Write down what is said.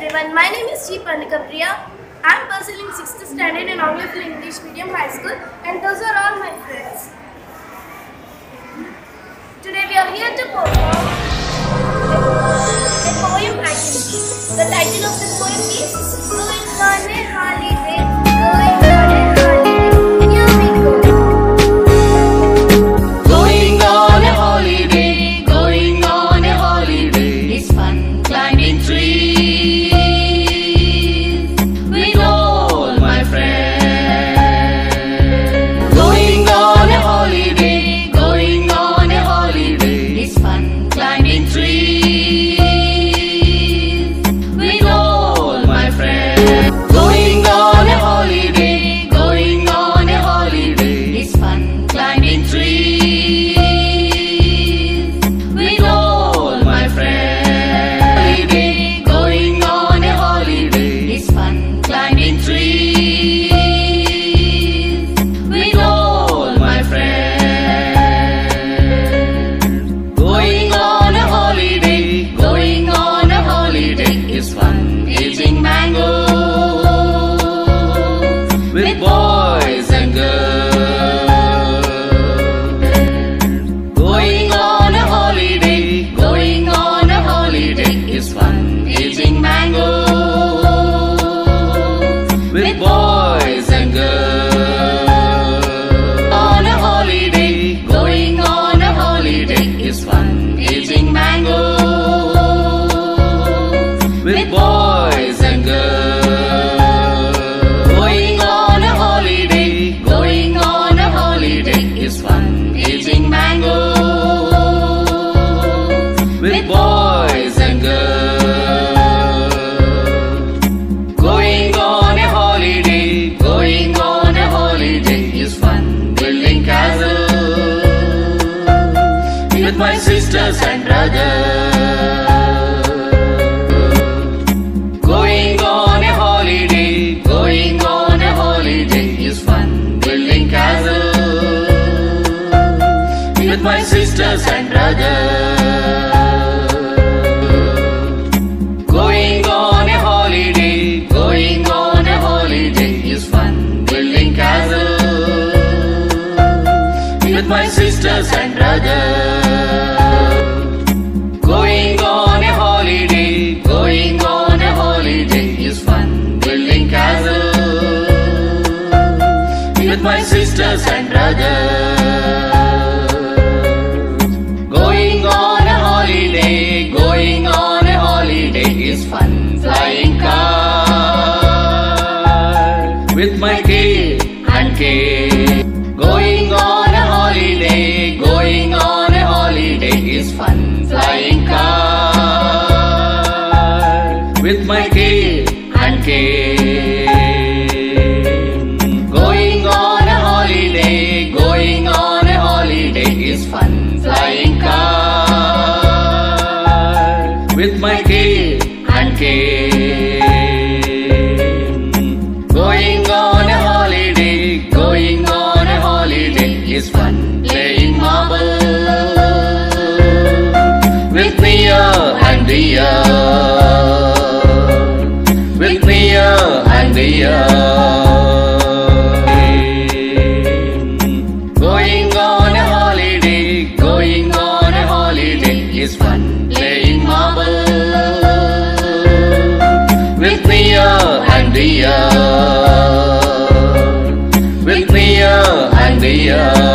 everyone, my name is Sri Pandika Priya. I am pursuing 6th standard in Anglo English Medium High School, and those are all my friends. Today we are here to perform a poem activity. The title of the poem is Going on a Holiday, Going on a Holiday. Here we go. Going on a holiday, going on a holiday. It's fun climbing trees with all my friends. Going on a holiday, going on a holiday. It's fun climbing trees with all my friends. Going on a holiday, going on a holiday. It's fun climbing trees with all my friends. Holiday, going on a holiday. It's fun climbing trees with all my friends. Going on a holiday, going on a holiday. It's fun eating mangoes with boys and girls. Going on a holiday, going on a holiday. It's fun eating mangoes with boys and girls. On a holiday, going on a holiday. It's fun eating mangoes with boys and girls. Going on a holiday, going on a holiday. It's fun eating mangoes with boys and girls. Going on a holiday, going on a holiday. It's fun building castles with my sisters and brothers. Going on a holiday, going on a holiday. It's fun building castles with my sisters and brothers. Going on a holiday, going on a holiday. It's fun building castles with my sisters and brothers. Going on a holiday, going on a holiday. It's fun building castles with my sisters and brothers. Going on a holiday, going on a holiday. It's fun flying car with my kid and kid. Going on a holiday, going on a holiday. It's fun flying car with my kid and kid. Going on a holiday, going on a holiday. It's fun flying car with my kid and kid. Going on a holiday, going on a holiday. It's fun playing marble with Mia and Dia. With Mia and Dia. Going on a holiday, going on a holiday. It's fun playing marble with Mia and Dia. With Mia and Dia.